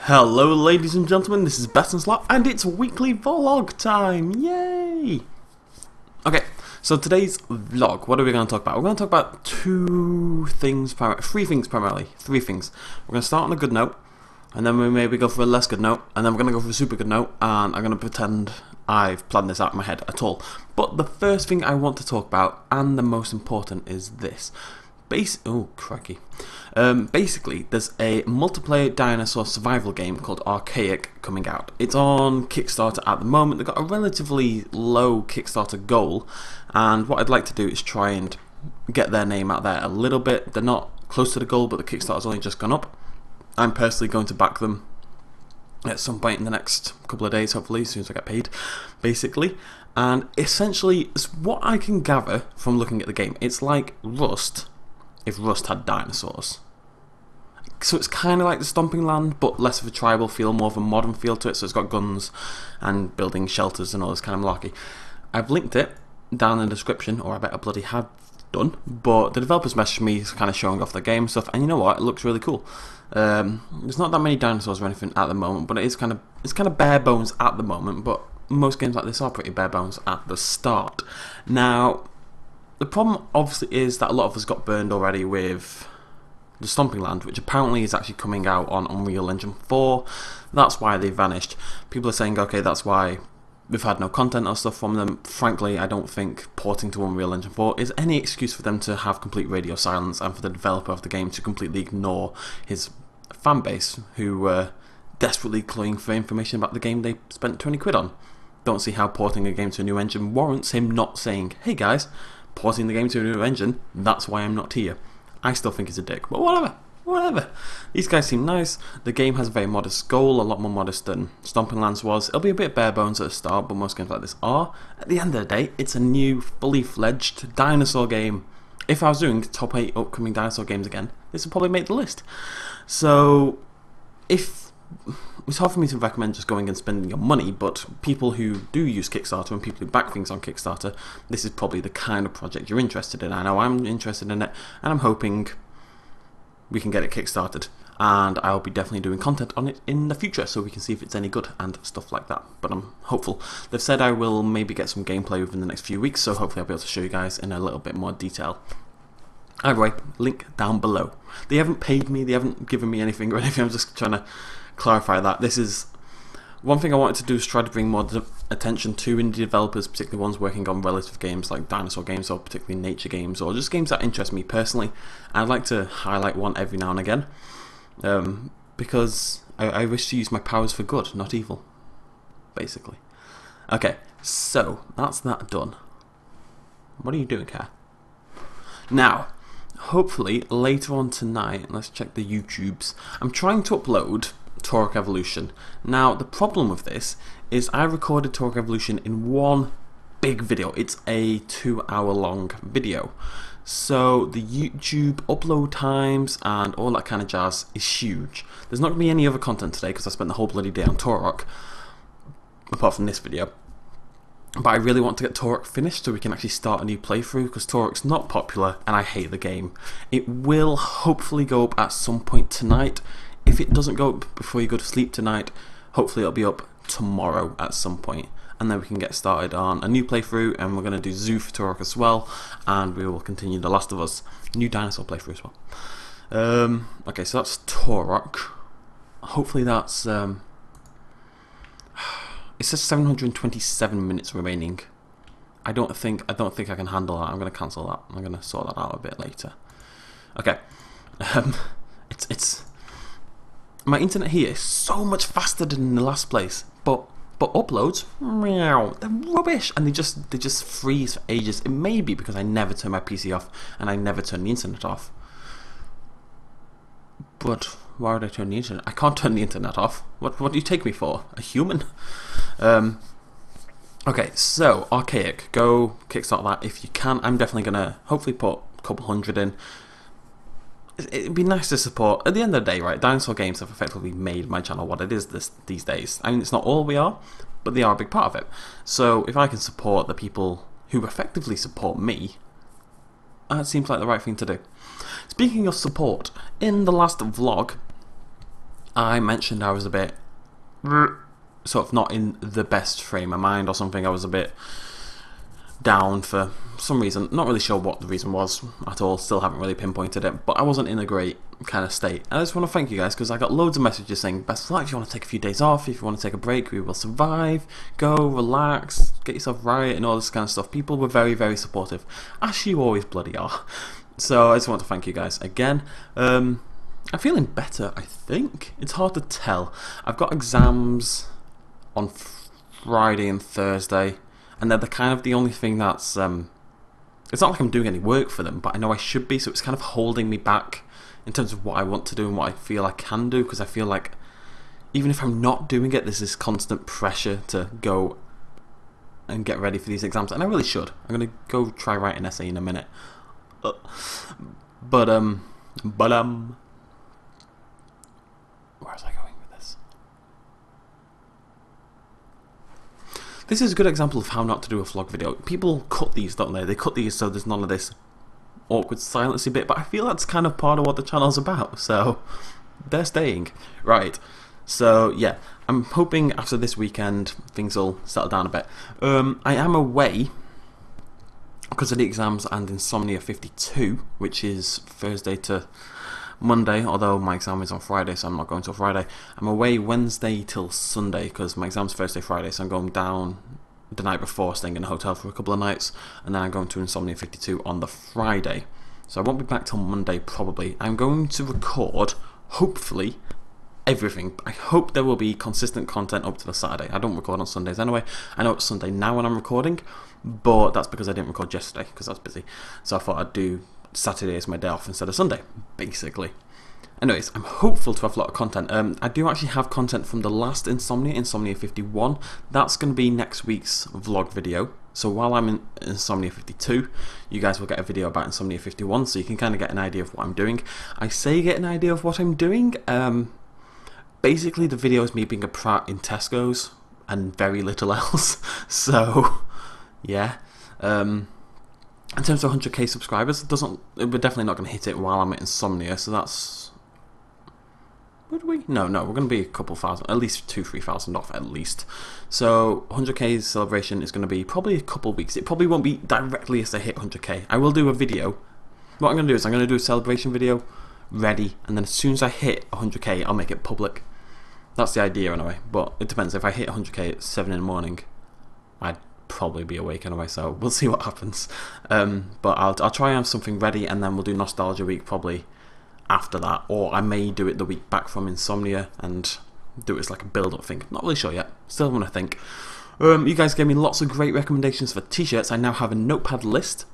Hello ladies and gentlemen, this is BestInSlot and it's weekly vlog time, yay! Okay, so today's vlog, what are we going to talk about? We're going to talk about three things primarily. We're going to start on a good note, and then we maybe go for a less good note, and then we're going to go for a super good note, and I'm going to pretend I've planned this out in my head at all. But the first thing I want to talk about, and the most important, is this. Oh, crikey. Basically, there's a multiplayer dinosaur survival game called Archaic coming out. It's on Kickstarter at the moment. They've got a relatively low Kickstarter goal, and what I'd like to do is try and get their name out there a little bit. They're not close to the goal, but the Kickstarter's only just gone up. I'm personally going to back them at some point in the next couple of days, hopefully, as soon as I get paid, basically. And essentially, what I can gather from looking at the game, it's like Rust, if Rust had dinosaurs. So it's kind of like the Stomping Land, but less of a tribal feel, more of a modern feel to it. So it's got guns and building shelters and all this kind of malarkey. I've linked it down in the description, or I bet I bloody had done. But the developers messaged me kind of showing off their game stuff, and you know what? It looks really cool. There's not that many dinosaurs or anything at the moment, but it's kind of bare bones at the moment. But most games like this are pretty bare bones at the start. Now, the problem obviously is that a lot of us got burned already with the Stomping Land, which apparently is actually coming out on Unreal Engine 4. That's why they vanished. People are saying, okay, that's why we've had no content or stuff from them. Frankly, I don't think porting to Unreal Engine 4 is any excuse for them to have complete radio silence and for the developer of the game to completely ignore his fan base, who were desperately clawing for information about the game they spent 20 quid on. Don't see how porting a game to a new engine warrants him not saying, hey guys, porting the game to a new engine, that's why I'm not here. I still think he's a dick, but whatever. These guys seem nice. The game has a very modest goal, a lot more modest than Stomping Lands was. It'll be a bit bare bones at the start, but most games like this are. At the end of the day, it's a new, fully fledged dinosaur game. If I was doing top 8 upcoming dinosaur games again, this would probably make the list. So, it's hard for me to recommend just going and spending your money, but people who do use Kickstarter and people who back things on Kickstarter, this is probably the kind of project you're interested in. I know I'm interested in it, and I'm hoping we can get it kickstarted, and I'll be definitely doing content on it in the future so we can see if it's any good and stuff like that. But I'm hopeful. They've said I will maybe get some gameplay within the next few weeks, so hopefully I'll be able to show you guys in a little bit more detail. Either way, link down below. They haven't paid me, they haven't given me anything or anything. I'm just trying to clarify that. This is one thing I wanted to do, is try to bring more attention to indie developers, particularly ones working on relative games like dinosaur games or particularly nature games or just games that interest me personally. I'd like to highlight one every now and again, because I wish to use my powers for good, not evil, basically. Okay, so that's that done. What are you doing here? Now, hopefully later on tonight, let's check the YouTubes, I'm trying to upload Torok Evolution. Now, the problem with this is I recorded Torok Evolution in one big video. It's a 2-hour long video. So the YouTube upload times and all that kind of jazz is huge. There's not going to be any other content today because I spent the whole bloody day on Torok, apart from this video. But I really want to get Torok finished so we can actually start a new playthrough, because Torok's not popular and I hate the game. It will hopefully go up at some point tonight. If it doesn't go up before you go to sleep tonight, hopefully it'll be up tomorrow at some point, and then we can get started on a new playthrough, and we're going to do Zoo for Torok as well, and we will continue The Last of Us new dinosaur playthrough as well. Okay, so that's Torok. Hopefully that's it says 727 minutes remaining. I don't think I can handle that. I'm going to cancel that. I'm going to sort that out a bit later. Okay. It's my internet here is so much faster than in the last place, but uploads, meow, they're rubbish, and they just freeze for ages. It may be because I never turn my PC off and I never turn the internet off. But why would I turn the internet? I can't turn the internet off. What do you take me for? A human? Okay, so Archaic, go kickstart that if you can. I'm definitely gonna hopefully put a couple hundred in. It'd be nice to support. At the end of the day, right, dinosaur games have effectively made my channel what it is these days. I mean, it's not all we are, but they are a big part of it. So if I can support the people who effectively support me, that seems like the right thing to do. Speaking of support, in the last vlog, I mentioned I was a bit sort of not in the best frame of mind or something. I was a bit down for some reason. Not really sure what the reason was at all. Still haven't really pinpointed it, but I wasn't in a great kind of state. And I just want to thank you guys because I got loads of messages saying, best of luck, if you want to take a few days off, if you want to take a break, we will survive, go, relax, get yourself right, and all this kind of stuff. People were very, very supportive, as you always bloody are. So I just want to thank you guys again. I'm feeling better, I think. It's hard to tell. I've got exams on Friday and Thursday, and they're the only thing that's it's not like I'm doing any work for them, but I know I should be, so it's kind of holding me back in terms of what I want to do and what I feel I can do, because I feel like even if I'm not doing it, there's this constant pressure to go and get ready for these exams, and I really should. I'm going to go try write an essay in a minute. But where was I going with this? This is a good example of how not to do a vlog video. People cut these, don't they? They cut these so there's none of this awkward silency bit, but I feel that's kind of part of what the channel's about, so they're staying. Right, so yeah, I'm hoping after this weekend things will settle down a bit. I am away because of the exams and Insomnia 52, which is Thursday to Monday, although my exam is on Friday, so I'm not going till Friday. I'm away Wednesday till Sunday because my exam's Thursday, Friday, so I'm going down the night before, staying in a hotel for a couple of nights, and then I'm going to Insomnia 52 on the Friday. So I won't be back till Monday probably. I'm going to record, hopefully, everything. I hope there will be consistent content up to the Saturday. I don't record on Sundays anyway. I know it's Sunday now when I'm recording, but that's because I didn't record yesterday because I was busy. So I thought I'd do Saturday as my day off instead of Sunday, basically. Anyways, I'm hopeful to have a lot of content. I do actually have content from the last Insomnia, Insomnia 51. That's going to be next week's vlog video. So while I'm in Insomnia 52, you guys will get a video about Insomnia 51, so you can kind of get an idea of what I'm doing. I say get an idea of what I'm doing. Basically, the video is me being a prat in Tesco's and very little else. So, yeah. In terms of 100k subscribers, we're definitely not going to hit it while I'm at Insomnia, so that's... Would we? No, we're going to be a couple thousand, at least 2,000-3,000 off at least. So 100k celebration is going to be probably a couple weeks. It probably won't be directly as I hit 100k. I will do a video. What I'm going to do is I'm going to do a celebration video, ready, and then as soon as I hit 100k, I'll make it public. That's the idea anyway, but it depends. If I hit 100k at 7 in the morning, I'd probably be awake anyway, so we'll see what happens. But I'll try and have something ready, and then we'll do Nostalgia Week probably after that, or I may do it the week back from Insomnia and do it as like a build-up thing. Not really sure yet. Still want to think. You guys gave me lots of great recommendations for t-shirts. I now have a notepad list.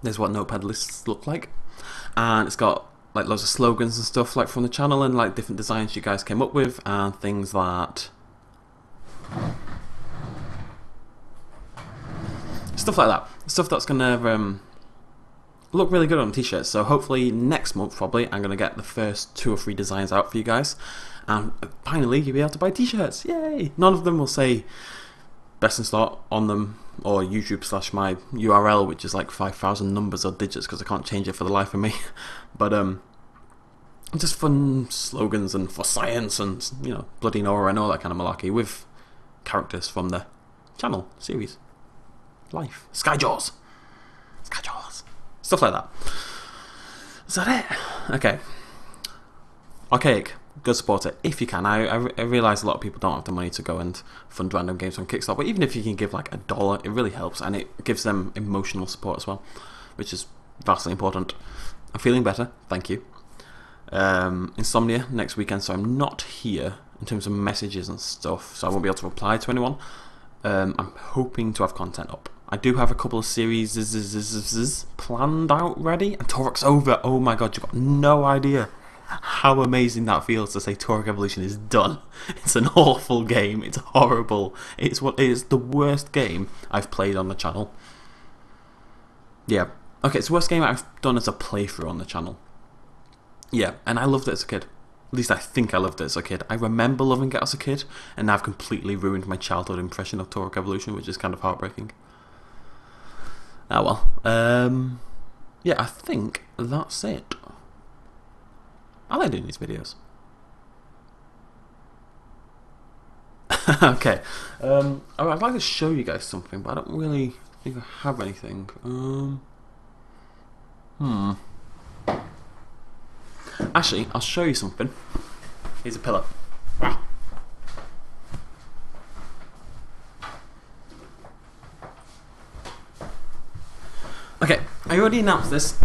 There's what notepad lists look like, and it's got like loads of slogans and stuff like from the channel, and like different designs you guys came up with, and things that stuff like that. Stuff that's gonna look really good on t-shirts. So hopefully next month probably I'm gonna get the first 2 or 3 designs out for you guys, and finally you'll be able to buy t-shirts. Yay! None of them will say BestInSlot on them, or YouTube / my URL, which is like 5,000 numbers or digits because I can't change it for the life of me. But just fun slogans and for science and, you know, bloody Nora and all that kind of malarkey with characters from the channel series. Life. Skyjaws. Stuff like that. Is that it? Okay. Archaic. Go support it if you can. I realise a lot of people don't have the money to go and fund random games on Kickstarter, but even if you can give like $1, it really helps, and it gives them emotional support as well, which is vastly important. I'm feeling better, thank you. Insomnia next weekend, so I'm not here in terms of messages and stuff, so I won't be able to reply to anyone. I'm hoping to have content up. I do have a couple of series planned out ready, and Torok's over. Oh my god, you've got no idea how amazing that feels to say Torok Evolution is done. It's an awful game. It's horrible. It's the worst game I've played on the channel. Yeah. Okay, it's the worst game I've done as a playthrough on the channel. Yeah, and I loved it as a kid. At least I think I loved it as a kid. I remember loving it as a kid, and now I've completely ruined my childhood impression of Torok Evolution, which is kind of heartbreaking. Oh well. Yeah, I think that's it. I like doing these videos. Okay. I'd like to show you guys something, but I don't really think I have anything. Actually, I'll show you something. Here's a pillow. Wow. Okay, I already announced this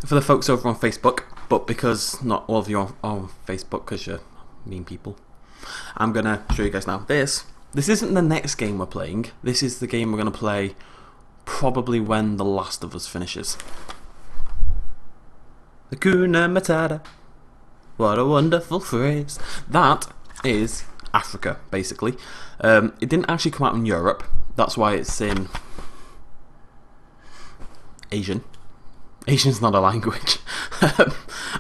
for the folks over on Facebook, but because not all of you are on Facebook because you're mean people, I'm gonna show you guys now. This isn't the next game we're playing. This is the game we're gonna play probably when The Last of Us finishes. Hakuna Matata. What a wonderful phrase. That is Africa, basically. It didn't actually come out in Europe. That's why it's in Asian. Asian's not a language.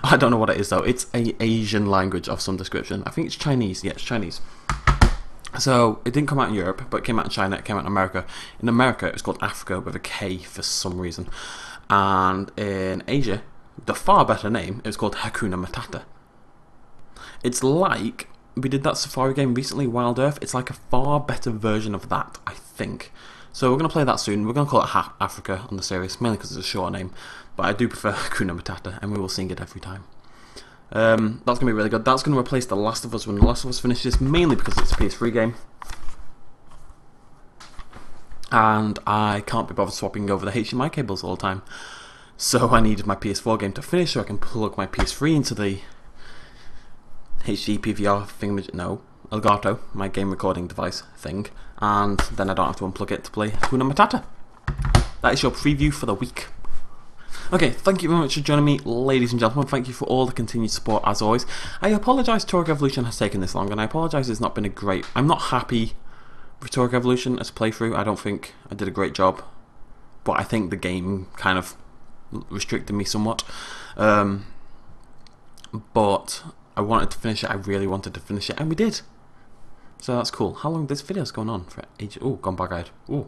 I don't know what it is though. It's an Asian language of some description. I think it's Chinese. Yeah, it's Chinese. So it didn't come out in Europe, but it came out in China. It came out in America. In America, it was called Africa with a K for some reason. And in Asia, the far better name, it was called Hakuna Matata. It's like, we did that safari game recently, Wild Earth. It's like a far better version of that, I think. So we're going to play that soon. We're going to call it Africa on the series, mainly because it's a short name. But I do prefer Hakuna Matata, and we will sing it every time. That's going to be really good. That's going to replace The Last of Us when The Last of Us finishes, mainly because it's a PS3 game. And I can't be bothered swapping over the HDMI cables all the time. So I needed my PS4 game to finish so I can plug my PS3 into the HD PVR thingamajig. No, Elgato, my game recording device thing. And then I don't have to unplug it to play Hakuna Matata. That is your preview for the week. Okay, thank you very much for joining me, ladies and gentlemen. Thank you for all the continued support, as always. I apologise Tour Evolution has taken this long, and I apologise it's not been a great... I'm not happy with Tour Evolution as a playthrough. I don't think I did a great job. But I think the game kind of restricted me somewhat. But I wanted to finish it. I really wanted to finish it, and we did. So that's cool. How long this video's going on for ages? Oh, gone back out. Oh.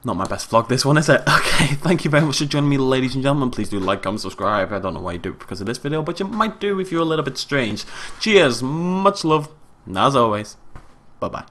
Not my best vlog, this one, is it? Okay, thank you very much for joining me, ladies and gentlemen. Please do like, comment, subscribe. I don't know why you do it because of this video, but you might do if you're a little bit strange. Cheers, much love, and as always, bye-bye.